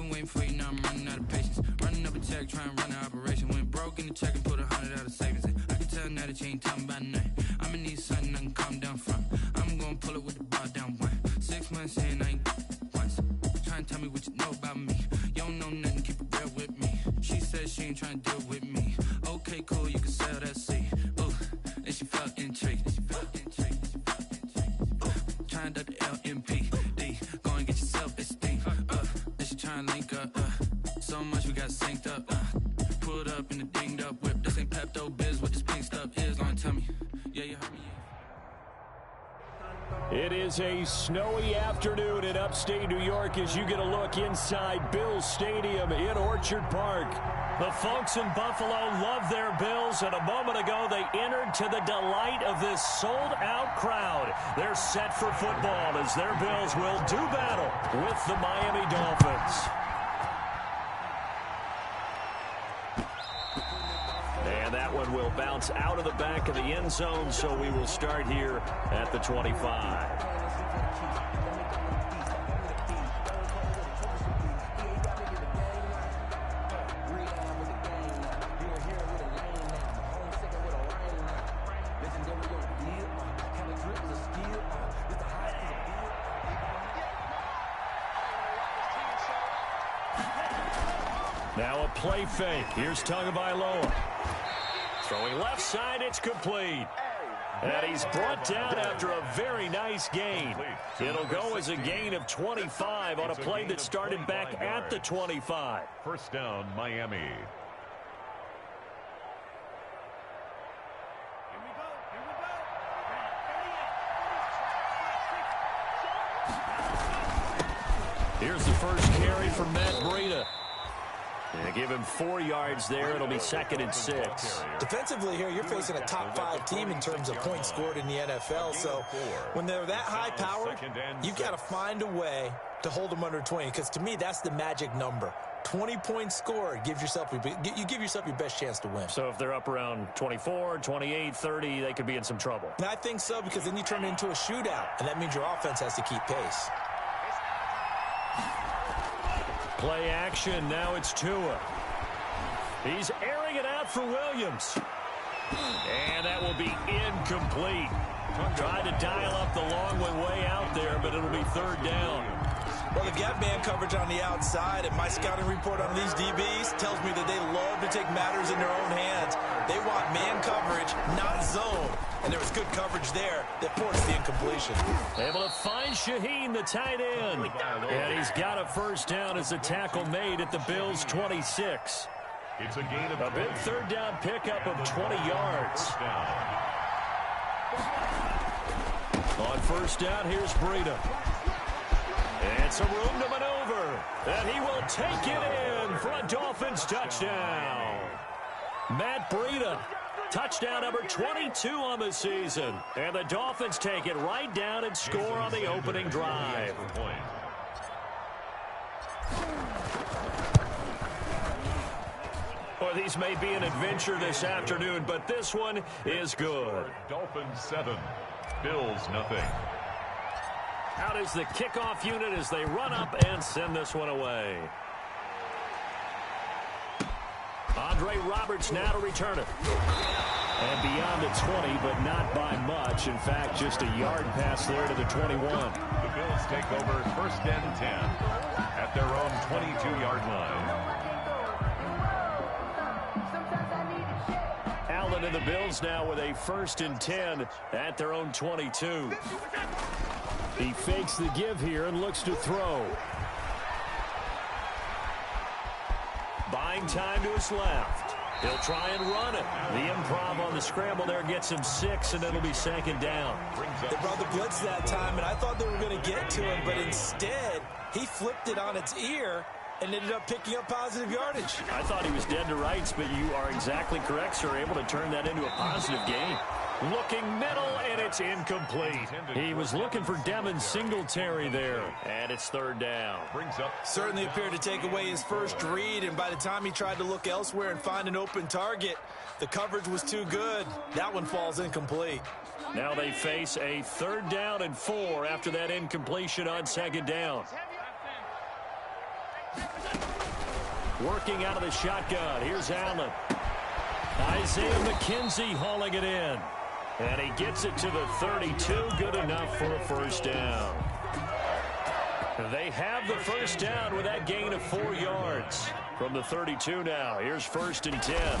been waiting for you, now I'm running out of patience. Running up a check, trying to run an operation. Went broke in the check and put 100 out of savings in. I can tell now that you ain't talking about nothing. I'ma need something I can calm down from. I'm gonna pull it with the bar down one. 6 months in, I ain't once. Trying to tell me what you know about me. You don't know nothing, keep it real with me. She said she ain't trying to deal with me. Okay, cool, you can sell that seat. Ooh, and she felt intrigued. Trying to the LMPD. Go and get your self-esteem. And she trying to link up. So much we got synced up. Pulled up in the dinged up whip. This ain't Pepto-Biz, what this pink stuff is. Gonna tell me. Yeah, you heard me. It is a snowy afternoon in upstate New York as you get a look inside Bills Stadium in Orchard Park. The folks in Buffalo love their Bills, and a moment ago they entered to the delight of this sold-out crowd. They're set for football as their Bills will do battle with the Miami Dolphins. And that one will bounce out of the back of the end zone, so we will start here at the 25. Now a play fake. Here's Tagovailoa. Throwing left side, it's complete. And he's brought down after a very nice gain. It'll go as a gain of 25 on a play that started back at the 25. First down, Miami. Here's the first carry for Matt Breida. And give him 4 yards there. It'll be 2nd and 6. Defensively here, you're facing a top-5 team in terms of points scored in the NFL. So when they're that high-powered, you've got to find a way to hold them under 20. Because to me, that's the magic number. 20 points scored, you give yourself your best chance to win. So if they're up around 24, 28, 30, they could be in some trouble. And I think so, because then you turn it into a shootout, and that means your offense has to keep pace. Play action. Now it's Tua. He's airing it out for Williams. And that will be incomplete. Tried to dial up the long way out there, but it'll be 3rd down. Well, they've got man coverage on the outside, and my scouting report on these DBs tells me that they love to take matters in their own hands. They want man coverage, not zone. And there was good coverage there that forced the incompletion. Able to find Shaheen, the tight end. And he's got a first down as the tackle made at the Bills' 26. It's a gain of a big 3rd down pickup of 20 yards. On first down, here's Breida. And some room to maneuver. And he will take it in for a Dolphins touchdown. Matt Breida. Touchdown number 22 on the season. And the Dolphins take it right down and score on the opening drive. Well, these may be an adventure this afternoon, but this one is good. Dolphins 7, Bills nothing. Out is the kickoff unit as they run up and send this one away. Andre Roberts now to return it. And beyond the 20, but not by much. In fact, just a yard pass there to the 21. The Bills take over 1st and 10 at their own 22-yard line. Allen and the Bills now with a 1st and 10 at their own 22. He fakes the give here and looks to throw. Buying time to his left. He'll try and run it. The improv on the scramble there gets him 6, and it'll be 2nd down. They brought the blitz that time, and I thought they were going to get to him, but instead he flipped it on its ear and ended up picking up positive yardage. I thought he was dead to rights, but you are exactly correct, sir. Able to turn that into a positive gain. Looking middle, and it's incomplete. He was looking for Devin Singletary there, and it's 3rd down. Certainly appeared to take away his first read, and by the time he tried to look elsewhere and find an open target, the coverage was too good. That one falls incomplete. Now they face a 3rd down and 4 after that incompletion on 2nd down. Working out of the shotgun. Here's Allen. Isaiah McKenzie hauling it in. And he gets it to the 32. Good enough for a first down. They have the first down with that gain of 4 yards. From the 32 now. Here's 1st and 10.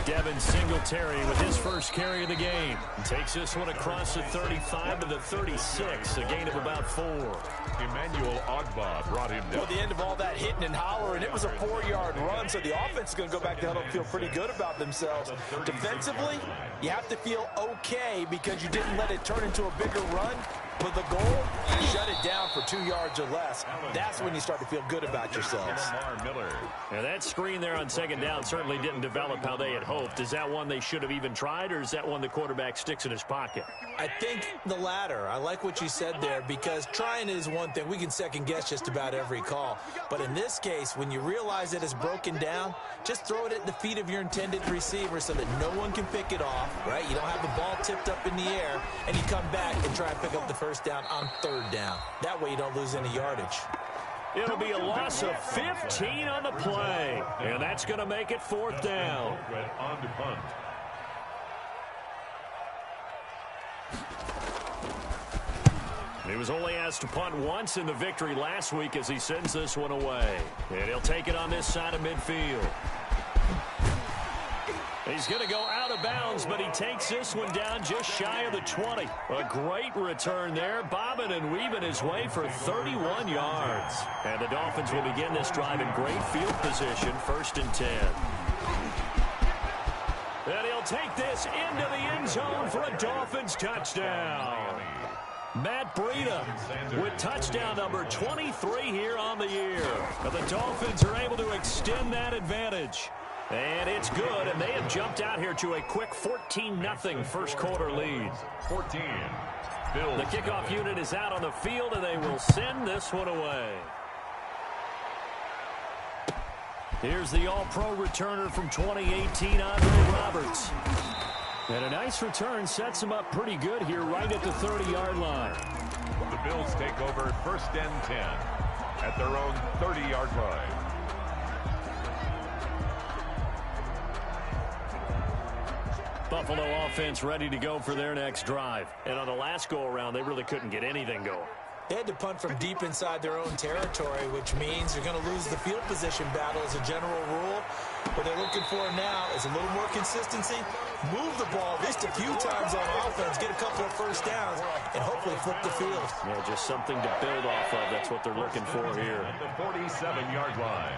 Devin Singletary with his first carry of the game. Takes this one across the 35 to the 36. A gain of about 4. Emmanuel Ogbah brought him down. Well, the end of all that hitting and hollering, it was a 4-yard run, so the offense is going to go back to huddle and feel pretty good about themselves. Defensively, you have to feel okay because you didn't let it turn into a bigger run. But the goal, you shut it down for 2 yards or less. That's when you start to feel good about yourselves. Now that screen there on 2nd down certainly didn't develop how they had hoped. Is that one they should have even tried, or is that one the quarterback sticks in his pocket? I think the latter. I like what you said there because trying is one thing. We can second guess just about every call. But in this case, when you realize it is broken down, just throw it at the feet of your intended receiver so that no one can pick it off, right? You don't have the ball tipped up in the air, and you come back and try and pick up the first down on 3rd down. That way you don't lose any yardage. It'll be a loss of 15 on the play, and that's going to make it 4th down. On to punt. He was only asked to punt once in the victory last week as he sends this one away. And he'll take it on this side of midfield. He's going to go out of bounds, but he takes this one down just shy of the 20. A great return there, bobbing and weaving his way for 31 yards. And the Dolphins will begin this drive in great field position, 1st and 10. And he'll take this into the end zone for a Dolphins touchdown. Matt Breida with touchdown number 23 here on the year. And the Dolphins are able to extend that advantage. And it's good, and they have jumped out here to a quick 14-0 first quarter lead. 14. The kickoff unit is out on the field, and they will send this one away. Here's the all-pro returner from 2018, Andre Roberts. And a nice return sets him up pretty good here right at the 30-yard line. The Bills take over 1st and 10 at their own 30-yard line. Buffalo offense ready to go for their next drive. And on the last go-around, they really couldn't get anything going. They had to punt from deep inside their own territory, which means you're going to lose the field position battle as a general rule. What they're looking for now is a little more consistency, move the ball at least a few times on offense, get a couple of first downs, and hopefully flip the field. Yeah, just something to build off of. That's what they're looking for here. At the 47-yard line.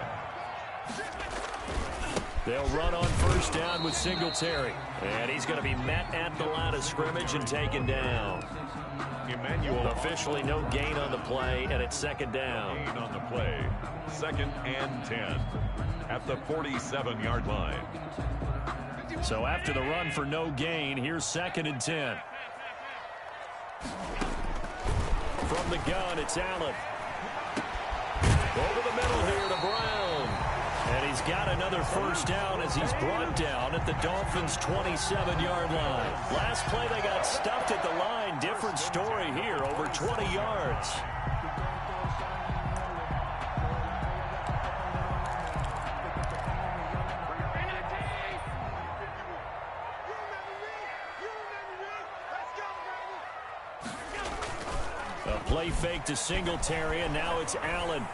They'll run on 1st down with Singletary. And he's going to be met at the line of scrimmage and taken down. Emmanuel. Officially no gain on the play, and it's 2nd down. Gain on the play. 2nd and 10 at the 47-yard line. So after the run for no gain, here's 2nd and 10. From the gun, it's Allen. Over the middle here to Brown. And he's got another first down as he's brought down at the Dolphins' 27-yard line. Last play, they got stuffed at the line. Different story here, over 20 yards. A play fake to Singletary, and now it's Allen.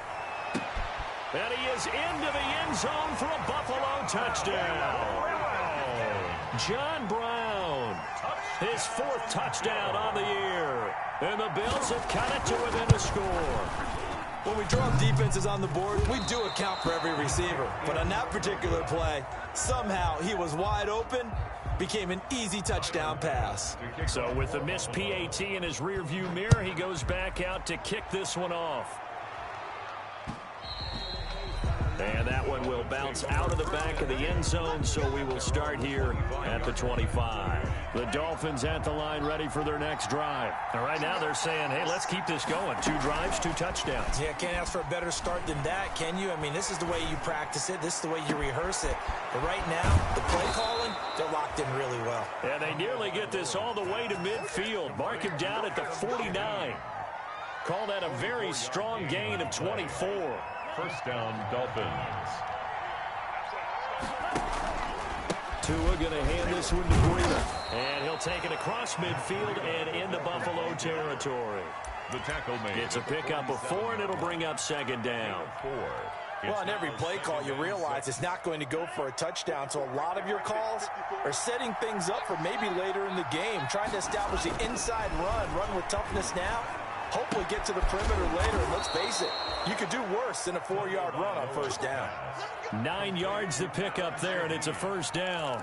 And he is into the end zone for a Buffalo touchdown. John Brown, his 4th touchdown on the year. And the Bills have cut it to within a score. When we draw defenses on the board, we do account for every receiver. But on that particular play, somehow he was wide open, became an easy touchdown pass. So with the missed PAT in his rearview mirror, he goes back out to kick this one off. And that one will bounce out of the back of the end zone, so we will start here at the 25. The Dolphins at the line ready for their next drive. And right now they're saying, hey, let's keep this going. 2 drives, 2 touchdowns. Yeah, can't ask for a better start than that, can you? I mean, this is the way you practice it. This is the way you rehearse it. But right now, the play calling, they're locked in really well. And they nearly get this all the way to midfield. Mark him down at the 49. Call that a very strong gain of 24. First down, Dolphins. Tua going to hand this one to Breida. And he'll take it across midfield and into Buffalo territory. The tackle made. It's a pickup of 4, and it'll bring up second down. 4. Well, on every play call, you realize it's not going to go for a touchdown. So a lot of your calls are setting things up for maybe later in the game, trying to establish the inside run with toughness now, hopefully get to the perimeter later. And let's face it, you could do worse than a 4-yard run on first down. 9 yards to pick up there, and it's a first down.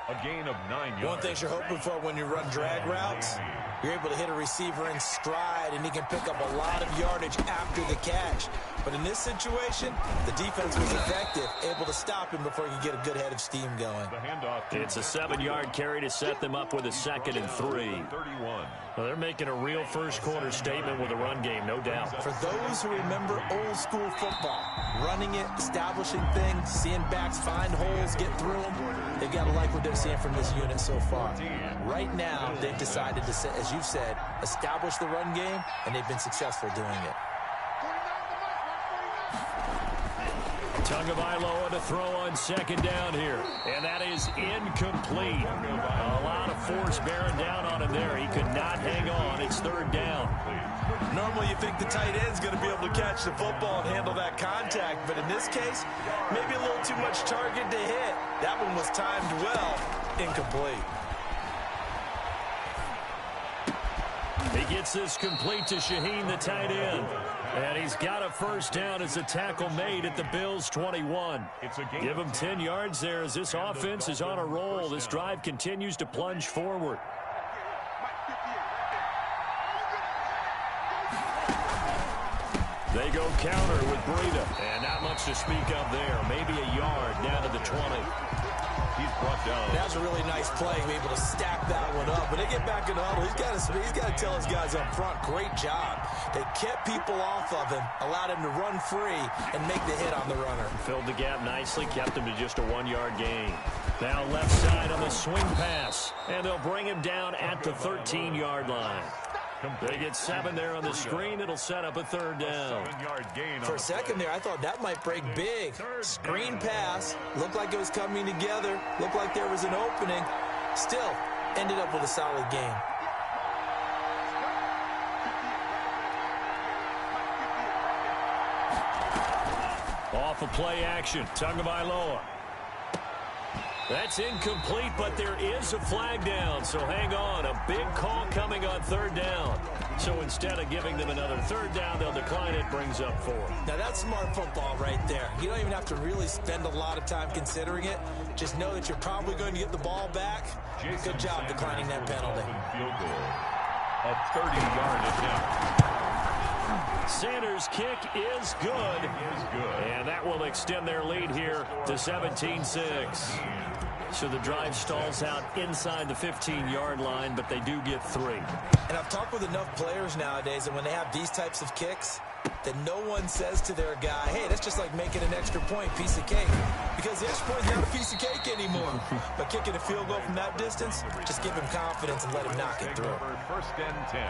A gain of 9 yards. One thing you're hoping for when you run drag routes, you're able to hit a receiver in stride, and he can pick up a lot of yardage after the catch. But in this situation, the defense was effective, able to stop him before he could get a good head of steam going. The handoff. It's a 7-yard carry to set them up with a 2nd and 3. 31. Well, they're making a real first-quarter statement with a run game, no doubt. For those who remember old-school football, running it, establishing things, seeing backs find holes, get through them, they've got to like what they're seeing from this unit so far. Right now, they've decided to, as you've said, establish the run game, and they've been successful doing it. Tagovailoa to throw on second down here. And that is incomplete. A lot of force bearing down on him there. He could not hang on. It's third down. Normally you think the tight end's going to be able to catch the football and handle that contact. But in this case, maybe a little too much target to hit. That one was timed well. Incomplete. He gets this complete to Shaheen, the tight end. And he's got a first down as a tackle made at the Bills' 21. Give him 10 yards there as this offense is on a roll. This drive continues to plunge forward. They go counter with Breida. And not much to speak of there. Maybe a yard down to the 20. He's brought down. That was a really nice play, able to stack that one up. When they get back in the huddle, he's got to tell his guys up front, great job. They kept people off of him, allowed him to run free and make the hit on the runner. Filled the gap nicely, kept him to just a 1-yard gain. Now left side on the swing pass, and they'll bring him down at the 13-yard line. They get 7 there on the screen. It'll set up a third down. For a second there, I thought that might break big. Screen pass. Looked like it was coming together. Looked like there was an opening. Still, ended up with a solid game. Off of play action. Tagovailoa. That's incomplete, but there is a flag down, so hang on. A big call coming on third down. So instead of giving them another third down, they'll decline it, brings up 4. Now that's smart football right there. You don't even have to really spend a lot of time considering it. Just know that you're probably going to get the ball back. Good job declining that penalty. Field goal. A 30-yard attempt. Sanders' kick is good. And that will extend their lead here to 17-6. So the drive stalls out inside the 15-yard line, but they do get 3. And I've talked with enough players nowadays, and when they have these types of kicks, that no one says to their guy, hey, that's just like making an extra point, piece of cake. Because the extra point is not a piece of cake anymore. But kicking a field goal from that distance, just give him confidence and let him knock it through. First and 10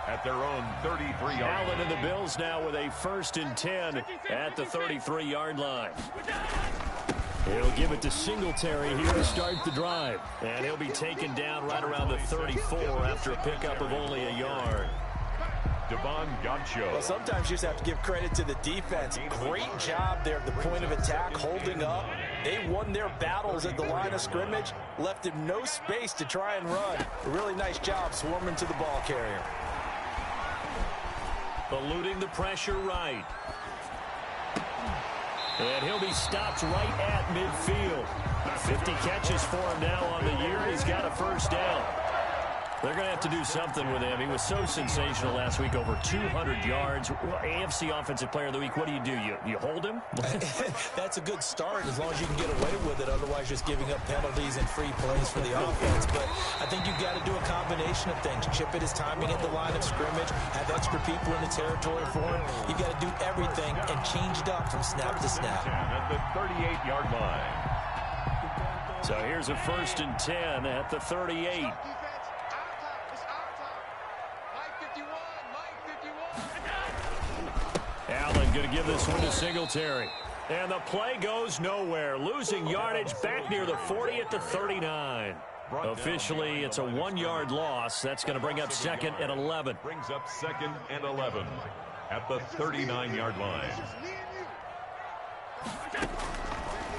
at their own 33-yard line. Allen and the Bills now with a 1st and 10 at the 33-yard line. He'll give it to Singletary here to start the drive. And he'll be taken down right around the 34 after a pickup of only a yard. Devon Godcho. Well, sometimes you just have to give credit to the defense. Great job there at the point of attack, holding up. They won their battles at the line of scrimmage, left him no space to try and run. A really nice job swarming to the ball carrier. Eluding the pressure right. And he'll be stopped right at midfield. 50 catches for him now on the year. He's got a first down. They're going to have to do something with him. He was so sensational last week, over 200 yards. AFC Offensive Player of the Week, what do? You hold him? That's a good start as long as you can get away with it. Otherwise, just giving up penalties and free plays for the offense. But I think you've got to do a combination of things. Chip it his timing at the line of scrimmage, have extra people in the territory for him. You've got to do everything and change it up from snap to snap. At the 38-yard line. So here's a 1st and 10 at the 38. Allen going to give this one to Singletary. And the play goes nowhere, losing yardage back near the 40 at the 39. Officially, it's a 1-yard loss. That's going to bring up 2nd and 11. Brings up 2nd and 11 at the 39-yard line.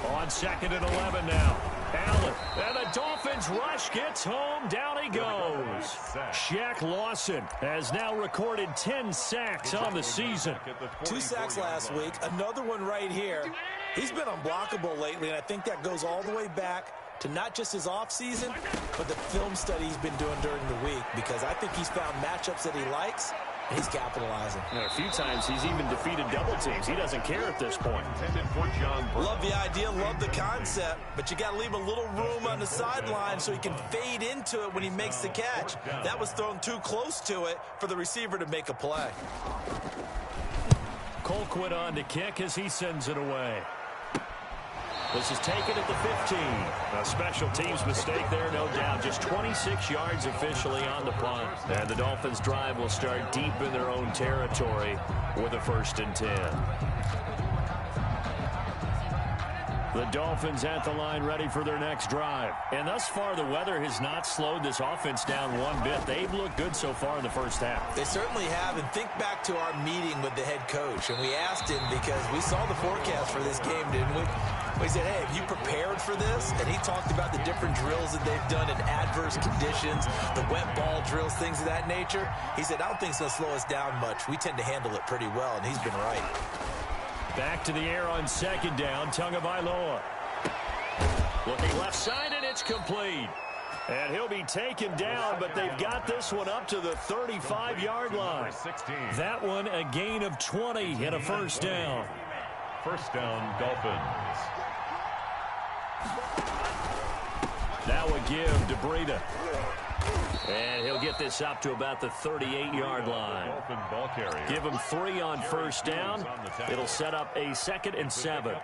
On 2nd and 11 now. Allen, and the Dolphins rush gets home. Down he goes. Shaq Lawson has now recorded 10 sacks on the season. 2 sacks last week, another one right here. He's been unblockable lately, and I think that goes all the way back to not just his offseason, but the film study he's been doing during the week, because I think he's found matchups that he likes, and he's capitalizing. A few times he's even defeated double teams. He doesn't care at this point. Love the idea, love the concept, but you got to leave a little room on the sideline so he can fade into it when he makes the catch. That was thrown too close to it for the receiver to make a play. Colquitt on to kick as he sends it away. This is taken at the 15. A special teams mistake there, no doubt. Just 26 yards officially on the punt. And the Dolphins' drive will start deep in their own territory with a 1st and 10. The Dolphins at the line ready for their next drive. And thus far, the weather has not slowed this offense down one bit. They've looked good so far in the first half. They certainly have. And think back to our meeting with the head coach. And we asked him, because we saw the forecast for this game, didn't we? We said, hey, have you prepared for this? And he talked about the different drills that they've done in adverse conditions, the wet ball drills, things of that nature. He said, I don't think it's going to slow us down much. We tend to handle it pretty well, and he's been right. Back to the air on 2nd down, Tagovailoa. Looking left side, and it's complete. And he'll be taken down, but they've got this one up to the 35-yard line. That one a gain of 20 and a 1st down. 1st down, Dolphins. Now a give to Breida. And he'll get this up to about the 38-yard line. Give him 3 on 1st down. It'll set up a 2nd and 7.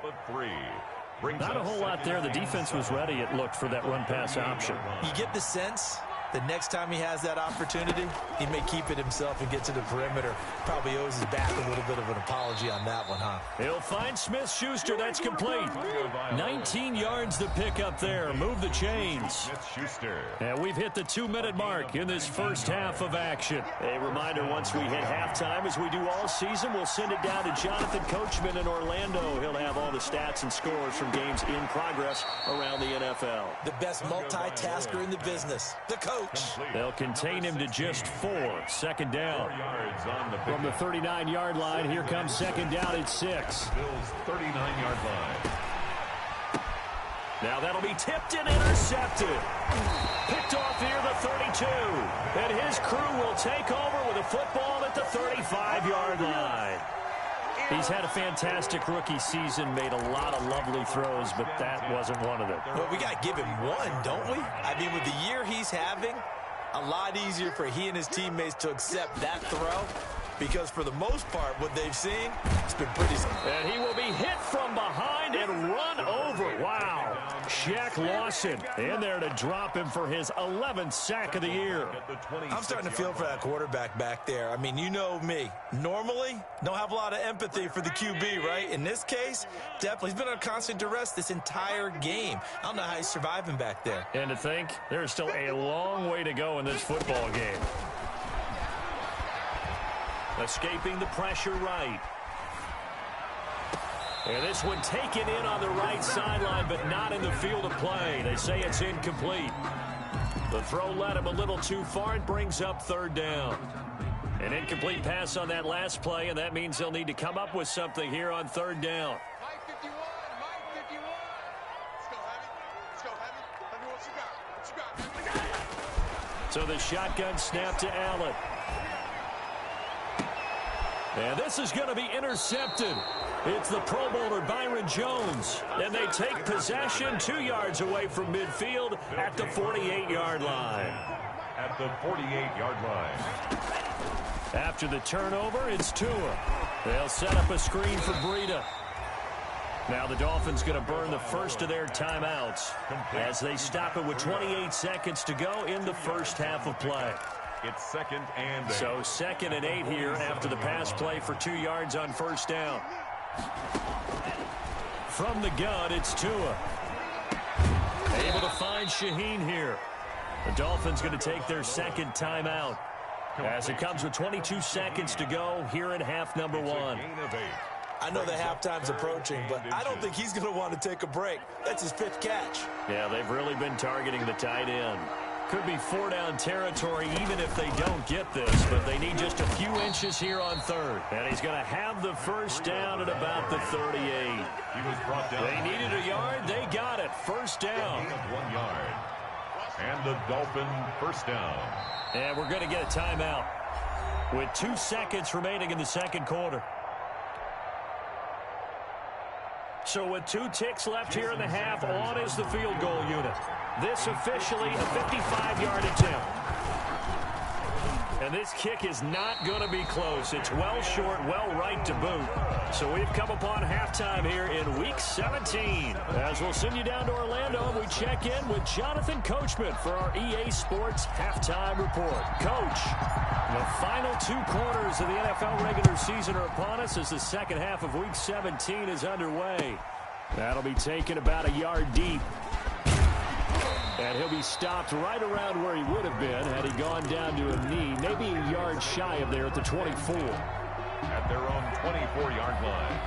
Not a whole lot there. The defense was ready, it looked, for that run-pass option. You get the sense the next time he has that opportunity, he may keep it himself and get to the perimeter. Probably owes his back a little bit of an apology on that one, huh? He'll find Smith-Schuster. That's complete. 19 yards to pick up there. Move the chains. And we've hit the 2-minute mark in this first half of action. A reminder, once we hit halftime, as we do all season, we'll send it down to Jonathan Coachman in Orlando. He'll have all the stats and scores from games in progress around the NFL. The best multitasker in the business, the coach. They'll contain him to just 4. 2nd down. From the 39-yard line, here comes 2nd down at 6. Bills 39-yard line. Now that'll be tipped and intercepted. Picked off near the 32. And his crew will take over with a football at the 35-yard line. He's had a fantastic rookie season, made a lot of lovely throws, but that wasn't one of them. Well, we got to give him one, don't we? I mean, with the year he's having, a lot easier for he and his teammates to accept that throw, because for the most part, what they've seen, it's been pretty simple. And he will be hit from behind and run over. Wow. Shaq Lawson in there to drop him for his 11th sack of the year. I'm starting to feel for that quarterback back there. I mean, you know me. Normally, don't have a lot of empathy for the QB, right? In this case, definitely. He's been on constant duress this entire game. I don't know how he's surviving back there. And to think, there's still a long way to go in this football game. Escaping the pressure right. And this one taken in on the right sideline, but not in the field of play. They say it's incomplete. The throw led him a little too far. It brings up 3rd down. An incomplete pass on that last play, and that means they'll need to come up with something here on 3rd down. Mike 51. Let's go, Heavy. Let's go, Heavy. Let me what you got. What you got, Heavy? So the shotgun snap to Allen. And this is going to be intercepted. It's the Pro Bowler Byron Jones. And they take possession 2 yards away from midfield at the 48-yard line. At the 48-yard line. After the turnover, it's Tua. They'll set up a screen for Breida. Now the Dolphins going to burn the first of their timeouts as they stop it with 28 seconds to go in the first half of play. It's 2nd and 8. So 2nd and 8 here after the pass play for 2 yards on first down. From the gun, it's Tua. Able to find Shaheen here. The Dolphins going to take their 2nd timeout as it comes with 22 seconds to go here in half number 1. I know the halftime's approaching, but I don't think he's going to want to take a break. That's his 5th catch. Yeah, they've really been targeting the tight end. Could be 4-down territory even if they don't get this, but they need just a few inches here on 3rd. And he's going to have the first down at about the 38. He was brought down. They needed a yard. They got it. First down. 1 yard. And the Dolphin first down. And we're going to get a timeout with 2 seconds remaining in the 2nd quarter. So with 2 ticks left here in the half, on is the field goal unit. This officially a 55-yard attempt. And this kick is not going to be close. It's well short, well right to boot. So we've come upon halftime here in Week 17. As we'll send you down to Orlando, we check in with Jonathan Coachman for our EA Sports Halftime Report. Coach, the final 2 quarters of the NFL regular season are upon us as the second half of Week 17 is underway. That'll be taken about a yard deep. And he'll be stopped right around where he would have been had he gone down to a knee, maybe a yard shy of there at the 24. At their own 24-yard line.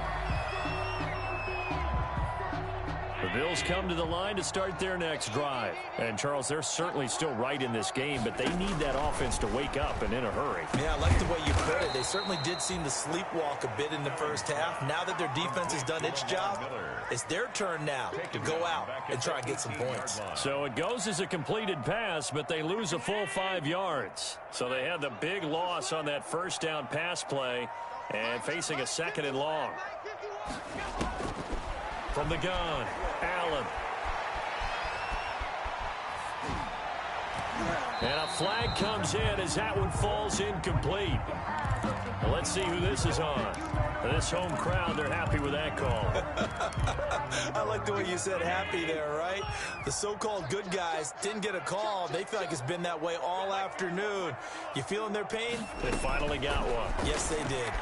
The Bills come to the line to start their next drive. And, Charles, they're certainly still right in this game, but they need that offense to wake up and in a hurry. Yeah, I like the way you put it. They certainly did seem to sleepwalk a bit in the first half. Now that their defense has done its job, it's their turn now to go out and try and get some points. So it goes as a completed pass, but they lose a full 5 yards. So they had the big loss on that first down pass play and facing a 2nd and long. From the gun, Allen. And a flag comes in as that one falls incomplete. Well, let's see who this is on. This home crowd, they're happy with that call. I like the way you said happy there, right? The so-called good guys didn't get a call. They feel like it's been that way all afternoon. You feeling their pain? They finally got one. Yes, they did.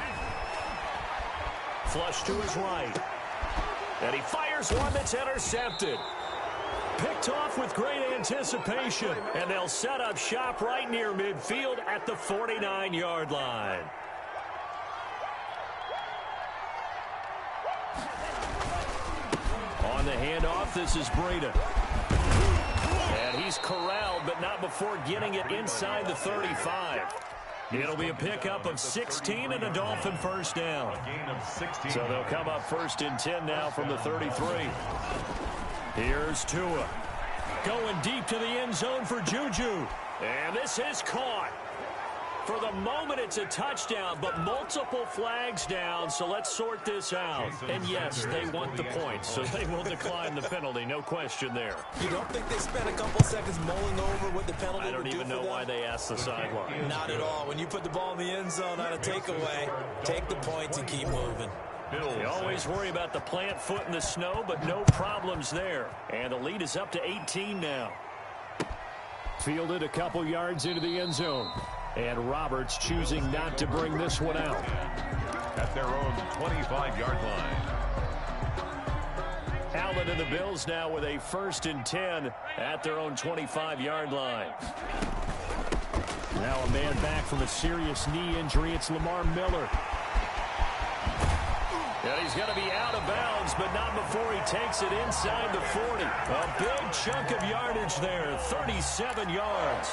Flush to his right. And he fires one that's intercepted. Picked off with great anticipation. And they'll set up shop right near midfield at the 49-yard line. On the handoff, this is Breida. And he's corralled, but not before getting it inside the 35. It'll be a pickup of 16 and a Dolphin first down. So they'll come up 1st and 10 now from the 33. Here's Tua. Going deep to the end zone for Juju. And this is caught. For the moment, it's a touchdown, but multiple flags down, so let's sort this out. And yes, they want the points, so they will decline the penalty, no question there. You don't think they spent a couple seconds mulling over what the penalty I don't even know why they asked the sideline. Not at all. When you put the ball in the end zone on a takeaway, take the points and keep moving. You always worry about the plant foot in the snow, but no problems there. And the lead is up to 18 now. Fielded a couple yards into the end zone. And Roberts choosing not to bring this one out. At their own 25-yard line. Allen and the Bills now with a 1st and 10 at their own 25-yard line. Now a man back from a serious knee injury. It's Lamar Miller. And he's going to be out of bounds, but not before he takes it inside the 40. A big chunk of yardage there, 37 yards.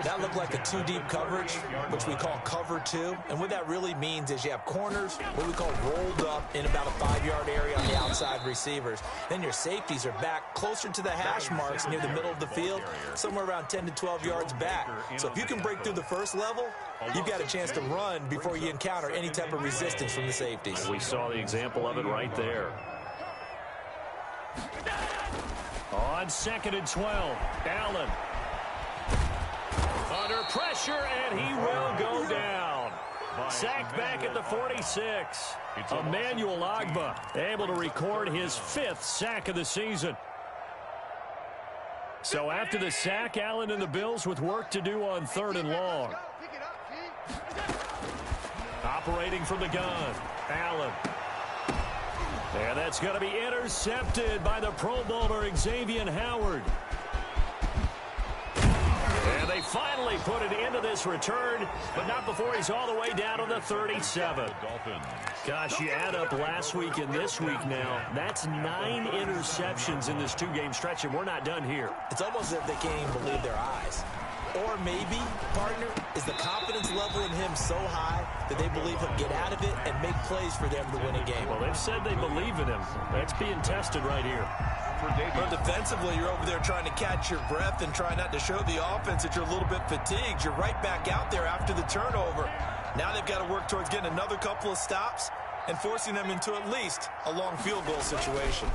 That looked like a 2-deep coverage, which we call cover 2. And what that really means is you have corners, what we call rolled up in about a 5-yard area on the outside receivers. Then your safeties are back closer to the hash marks near the middle of the field, somewhere around 10 to 12 yards back. So if you can break through the first level, you've got a chance to run before you encounter any type of resistance from the safeties. We saw the example of it right there. On 2nd and 12, Allen. Under pressure, and he will go down. Sacked back at the 46. Emmanuel Ogbah able to record his 5th sack of the season. So after the sack, Allen and the Bills with work to do on 3rd and long. Operating from the gun, Allen. And that's going to be intercepted by the Pro Bowler Xavier Howard. And they finally put an end to this return, but not before he's all the way down to the 37. Gosh, you add up last week and this week now, that's 9 interceptions in this 2-game stretch, and we're not done here. It's almost as if they can't even believe their eyes. Or maybe, partner, is the confidence level in him so high that they believe he'll get out of it and make plays for them to win a game. Well, they've said they believe in him. That's being tested right here. But defensively, you're over there trying to catch your breath and try not to show the offense that you're a little bit fatigued. You're right back out there after the turnover. Now they've got to work towards getting another couple of stops and forcing them into at least a long field goal situation.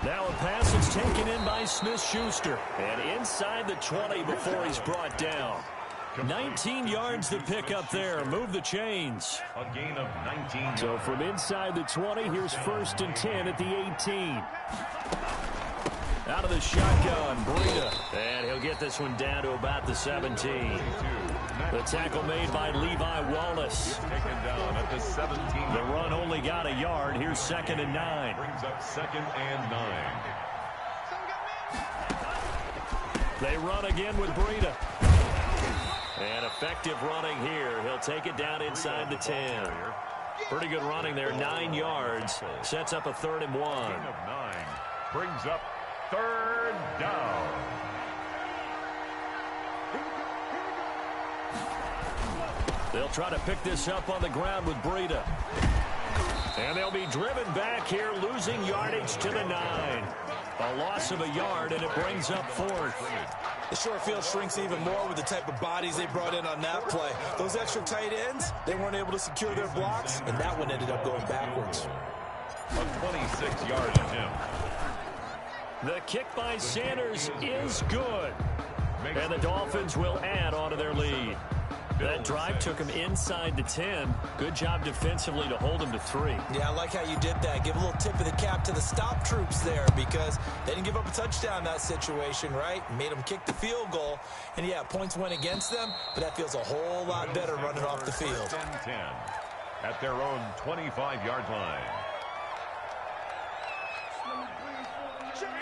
Now a pass is taken in by Smith-Schuster. And inside the 20 before he's brought down. 19 yards to pick up there. Move the chains. A gain of 19. So from inside the 20, here's 1st and 10 at the 18. Out of the shotgun, Breida. And he'll get this one down to about the 17. The tackle made by Levi Wallace. Taken down at the 17. The run only got a yard. Here's 2nd and 9. Brings up 2nd and 9. They run again with Breida. And effective running here. He'll take it down inside the 10. Pretty good running there, 9 yards. Sets up a 3rd and 1. Gain of 9. Brings up 3rd down. They'll try to pick this up on the ground with Breida. And they'll be driven back here, losing yardage to the 9. A loss of a yard, and it brings up 4th. The short field shrinks even more with the type of bodies they brought in on that play. Those extra tight ends, they weren't able to secure their blocks, and that one ended up going backwards. A 26-yard attempt. The kick by Sanders is good. And the Dolphins will add on to their lead. That drive took him inside the 10. Good job defensively to hold him to 3. Yeah, I like how you did that. Give a little tip of the cap to the stop troops there because they didn't give up a touchdown in that situation, right? Made them kick the field goal. And, yeah, points went against them, but that feels a whole lot better running off the field. 10 at their own 25-yard line.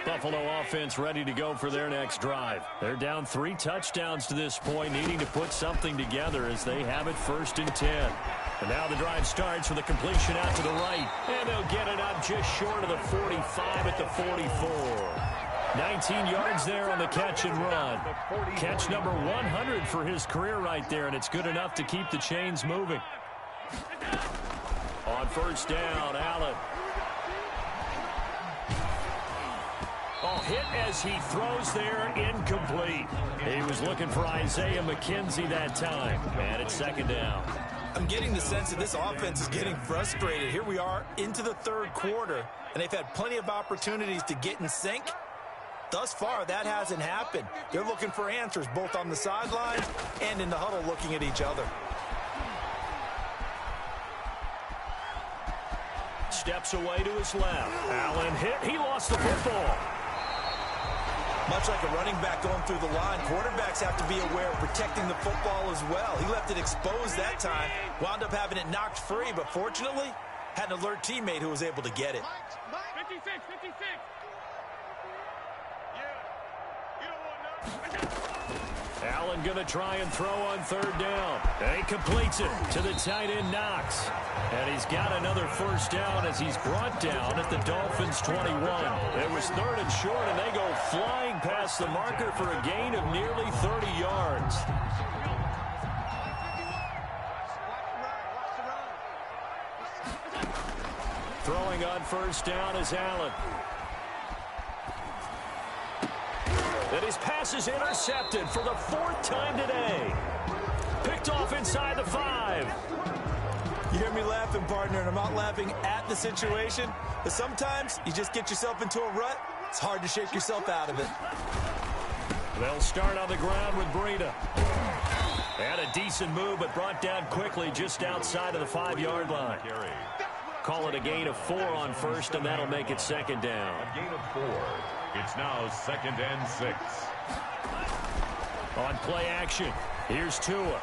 Buffalo offense ready to go for their next drive. They're down 3 touchdowns to this point, needing to put something together as they have it 1st and 10. And now the drive starts with a completion out to the right. And they'll get it up just short of the 45 at the 44. 19 yards there on the catch and run. Catch number 100 for his career right there, and it's good enough to keep the chains moving. On 1st down, Allen. Oh, hit as he throws there, incomplete. He was looking for Isaiah McKenzie that time, and it's 2nd down. I'm getting the sense that this offense is getting frustrated. Here we are into the 3rd quarter, and they've had plenty of opportunities to get in sync. Thus far, that hasn't happened. They're looking for answers both on the sidelines and in the huddle looking at each other. Steps away to his left. Allen hit. He lost the football. Much like a running back going through the line, quarterbacks have to be aware of protecting the football as well. He left it exposed that time, wound up having it knocked free, but fortunately, had an alert teammate who was able to get it. 56. Allen going to try and throw on 3rd down. And he completes it to the tight end, Knox. And he's got another 1st down as he's brought down at the Dolphins' 21. It was 3rd and short, and they go flying past the marker for a gain of nearly 30 yards. Throwing on 1st down is Allen. And his pass is intercepted for the 4th time today. Picked off inside the 5. You hear me laughing, partner, and I'm not laughing at the situation, but sometimes you just get yourself into a rut. It's hard to shake yourself out of it. They'll start on the ground with Breida. Had a decent move, but brought down quickly just outside of the 5-yard line. Call it a gain of 4 on first, and that'll make it second down. A gain of 4. It's now 2nd and 6. On play action, here's Tua.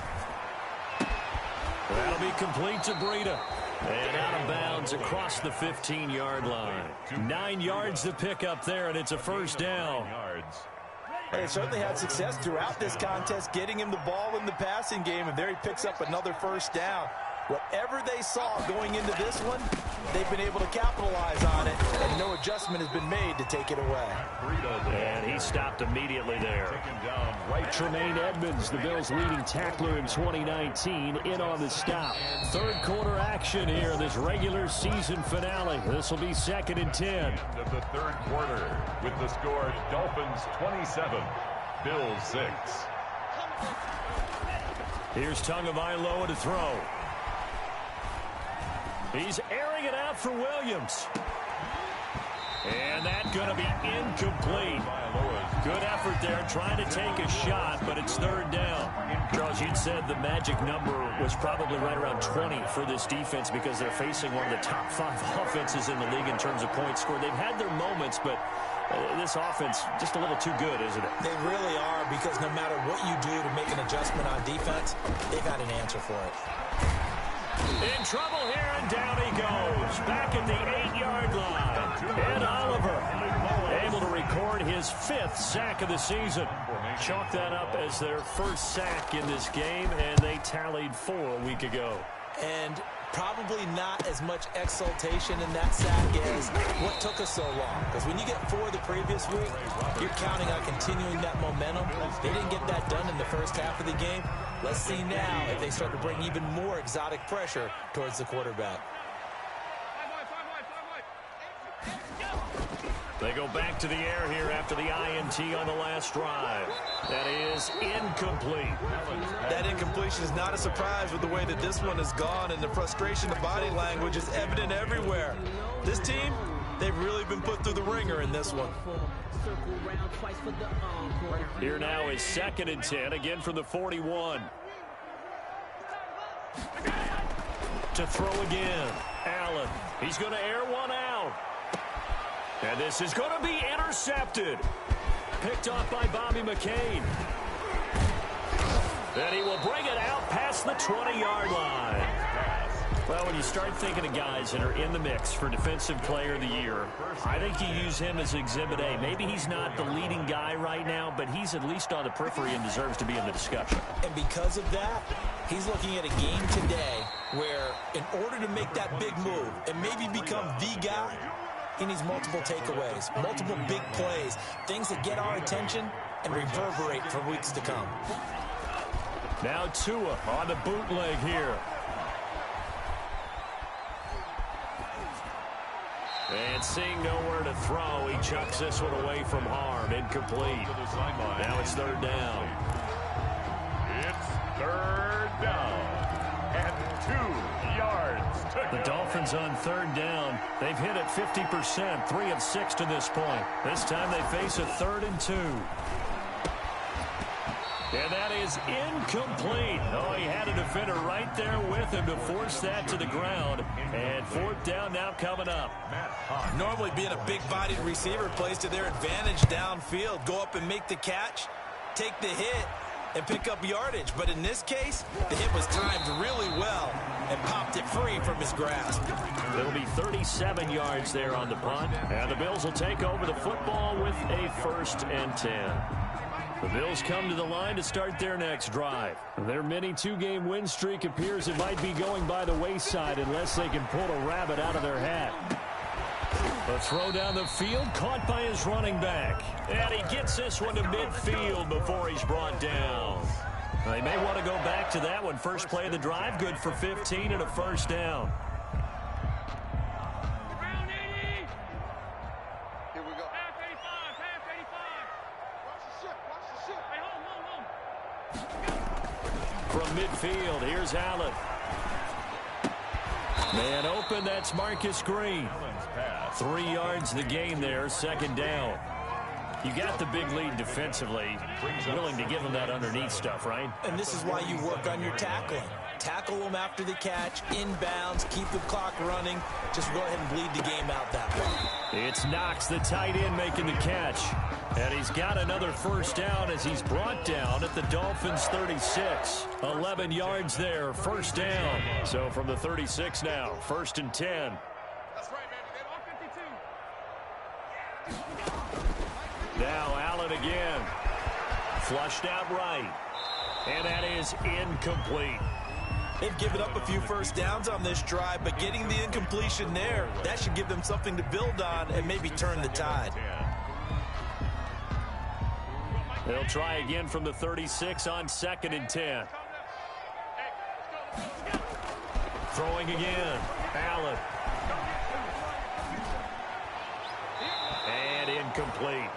That'll be complete to Breida. And out of bounds across the 15-yard line. 9 yards to pick up there, and it's a first down. And they certainly had success throughout this contest, getting him the ball in the passing game, and there he picks up another first down. Whatever they saw going into this one, they've been able to capitalize on it, and no adjustment has been made to take it away. And he stopped immediately there. Tremaine Edmonds, the Bills' leading tackler in 2019, in on the stop. Third quarter action here in this regular season finale. This will be 2nd and 10. End of the third quarter with the score Dolphins 27, Bills 6. Here's Tagovailoa to throw. He's airing it out for Williams. And that's going to be incomplete. Good effort there, trying to take a shot, but it's third down. Charles, you'd said the magic number was probably right around 20 for this defense because they're facing one of the top 5 offenses in the league in terms of points scored. They've had their moments, but this offense just a little too good, isn't it? They really are, because no matter what you do to make an adjustment on defense, they've got an answer for it. In trouble here, and down he goes. Back at the 8-yard line. Ed Oliver able to record his 5th sack of the season. Chalk that up as their first sack in this game, and they tallied 4 a week ago. And probably not as much exultation in that sack as what took us so long. Because when you get 4 the previous week, you're counting on continuing that momentum. They didn't get that done in the first half of the game. Let's see now if they start to bring even more exotic pressure towards the quarterback. They go back to the air here after the INT on the last drive. That is incomplete. That incompletion is not a surprise with the way that this one has gone, and the frustration of body language is evident everywhere. This team, they've really been put through the ringer in this one. Here now is 2nd and 10, again from the 41. To throw again. Allen, he's going to air one out. And this is going to be intercepted. Picked off by Bobby McCain. Then he will bring it out past the 20-yard line. Well, when you start thinking of guys that are in the mix for Defensive Player of the Year, I think you use him as Exhibit A. Maybe he's not the leading guy right now, but he's at least on the periphery and deserves to be in the discussion. And because of that, he's looking at a game today where in order to make that big move and maybe become the guy, he needs multiple takeaways, multiple big plays, things that get our attention and reverberate for weeks to come. Now Tua on the bootleg here. And seeing nowhere to throw, he chucks this one away from harm. Incomplete. Now it's third down. It's third down. And 2 yards to The Dolphins on third down. They've hit it 50%, 3 of 6 to this point. This time they face a 3rd and 2. And that is incomplete. Oh, he had a defender right there with him to force that to the ground. And 4th down now coming up. Normally being a big-bodied receiver plays to their advantage downfield. Go up and make the catch, take the hit, and pick up yardage. But in this case, the hit was timed really well and popped it free from his grasp. It'll be 37 yards there on the punt. And the Bills will take over the football with a 1st and 10. The Bills come to the line to start their next drive. Their mini 2-game win streak appears it might be going by the wayside unless they can pull a rabbit out of their hat. A throw down the field, caught by his running back. And he gets this one to midfield before he's brought down. They may want to go back to that one. First play of the drive, good for 15 and a 1st down. From midfield, here's Allen. Man open, that's Marcus Green. 3 yards the gain there, 2nd down. You got the big lead defensively. Willing to give him that underneath stuff, right? And this is why you work on your tackling. tackle them after the catch, inbounds, keep the clock running. Just go ahead and bleed the game out that way. It's Knox, the tight end, making the catch. And he's got another first down as he's brought down at the Dolphins' 36. 11 yards there, first down. So from the 36 now, 1st and 10. That's right, man. They all 52. Now Allen again. Flushed out right. And that is incomplete. They've given up a few first downs on this drive, but getting the incompletion there, that should give them something to build on and maybe turn the tide. They'll try again from the 36 on 2nd and 10. Throwing again. Allen. And incomplete.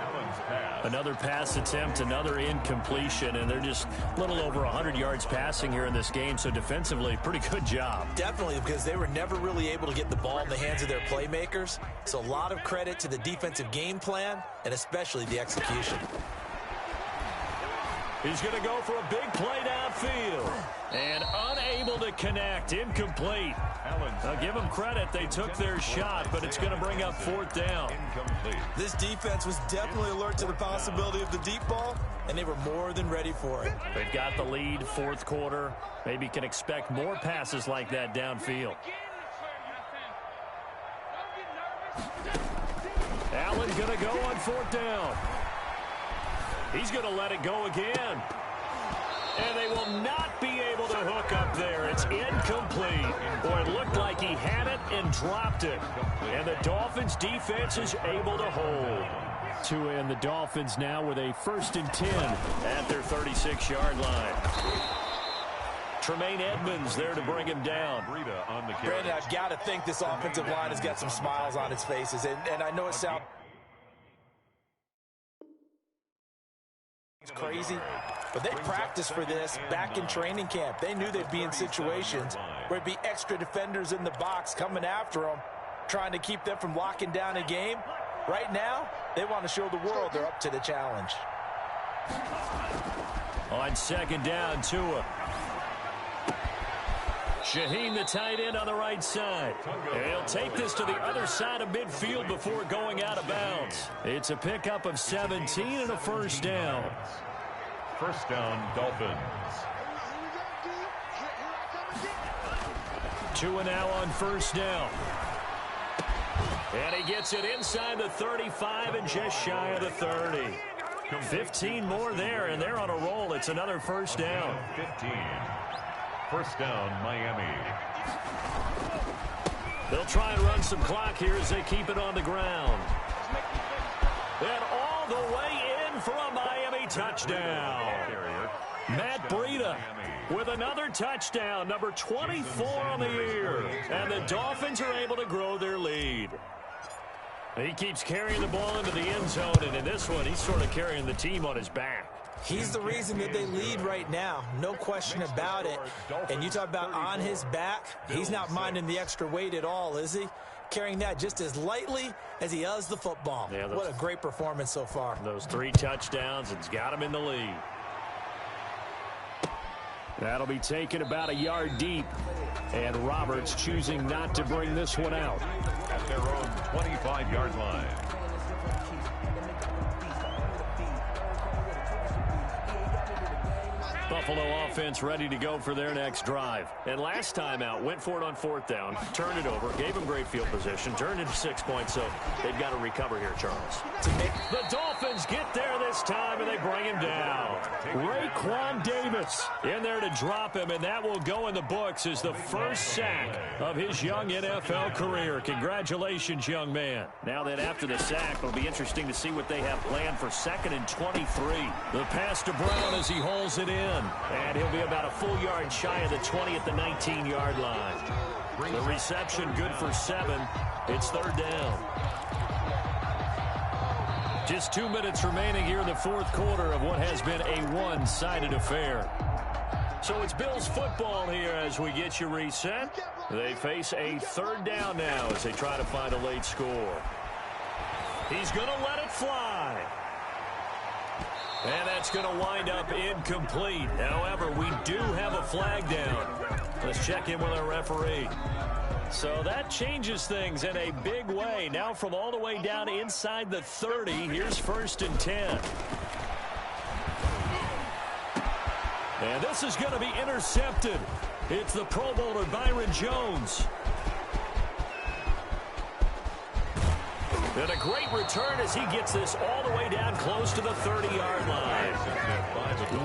Another pass attempt, another incompletion, and they're just a little over 100 yards passing here in this game, so defensively, pretty good job. Definitely, because they were never really able to get the ball in the hands of their playmakers. So a lot of credit to the defensive game plan and especially the execution. He's going to go for a big play downfield. And unable to connect. Incomplete. Now give them credit. They took their shot, but it's going to bring up 4th down. This defense was definitely alert to the possibility of the deep ball, and they were more than ready for it. They've got the lead, 4th quarter. Maybe can expect more passes like that downfield. Allen going to go on 4th down. He's going to let it go again. And they will not be able to hook up there. It's incomplete. Or it looked like he had it and dropped it. And the Dolphins defense is able to hold. To end the Dolphins now with a 1st and 10 at their 36-yard line. Tremaine Edmonds there to bring him down. Brandon, I've got to think this offensive line has got some smiles on its faces. And I know it sounds crazy, but they practiced for this back in training camp. They knew they'd be in situations where it'd be extra defenders in the box coming after them, trying to keep them from locking down a game. Right now, they want to show the world they're up to the challenge. On 2nd down, Tua. Shaheen, the tight end, on the right side. He'll take this to the other side of midfield before going out of bounds. It's a pickup of 17 and a first down. First down, Dolphins. Tua now on first down. And he gets it inside the 35 and just shy of the 30. 15 more there, and they're on a roll. It's another first down. 15. First down, Miami. They'll try and run some clock here as they keep it on the ground. And all the way in for a Miami touchdown. Matt Breida with another touchdown, number 24 on the year. And the Dolphins are able to grow their lead. He keeps carrying the ball into the end zone, and in this one, he's sort of carrying the team on his back. He's the reason that they lead right now, no question about it. And you talk about on his back, he's not minding the extra weight at all, is he? Carrying that just as lightly as he does the football. Yeah, what a great performance so far. Those 3 touchdowns, it's got him in the lead. That'll be taken about a yard deep. And Roberts choosing not to bring this one out. At their own 25-yard line. Buffalo offense ready to go for their next drive. And last time out, went for it on 4th down, turned it over, gave them great field position, turned into 6 points, so they've got to recover here, Charles. The Dolphins get there this time, and they bring him down. Raekwon Davis in there to drop him, and that will go in the books as the first sack of his young NFL career. Congratulations, young man. Now that after the sack, it'll be interesting to see what they have planned for 2nd and 23. The pass to Brown as he hauls it in. And he'll be about a full yard shy of the 20 at the 19-yard line. The reception good for 7. It's 3rd down. Just 2 minutes remaining here in the 4th quarter of what has been a one-sided affair. So it's Bills football here as we get you reset. They face a 3rd down now as they try to find a late score. He's going to let it fly. And that's going to wind up incomplete. However, we do have a flag down. Let's check in with our referee. So that changes things in a big way. Now from all the way down inside the 30, here's 1st and 10. And this is going to be intercepted. It's the Pro Bowler Byron Jones. And a great return as he gets this all the way down close to the 30-yard line.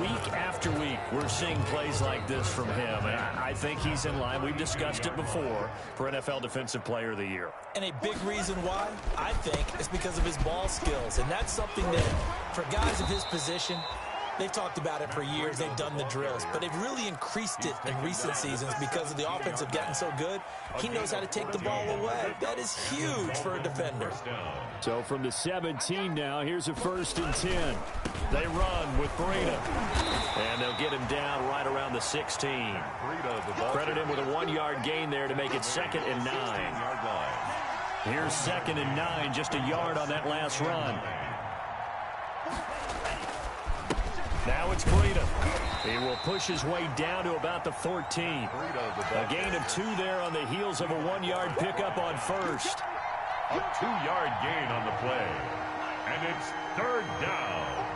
Week after week, we're seeing plays like this from him. And I think he's in line. We've discussed it before for NFL Defensive Player of the Year. And a big reason why, I think, is because of his ball skills. And that's something that, for guys of his position, they've talked about it for years. They've done the drills. But they've really increased it in recent seasons because of the offense have gotten so good. He knows how to take the ball away. That is huge for a defender. So from the 17 now, here's a 1st and 10. They run with Breida. And they'll get him down right around the 16. Credit him with a 1-yard gain there to make it 2nd and 9. Here's 2nd and 9, just a yard on that last run. Now it's Breida. He will push his way down to about the 14. A gain of 2 there on the heels of a 1-yard pickup on 1st. A 2-yard gain on the play. And it's 3rd down.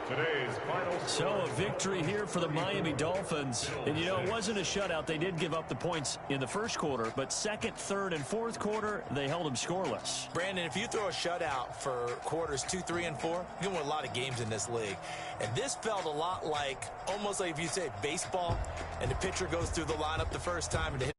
Today's final. So a victory here for the Miami Dolphins. And, you know, it wasn't a shutout. They did give up the points in the first quarter, but 2nd, 3rd, and 4th quarter, they held them scoreless. Brandon, if you throw a shutout for quarters 2, 3, and 4, you're going to win a lot of games in this league. And this felt a lot like, almost like if you say baseball, and the pitcher goes through the lineup the first time and the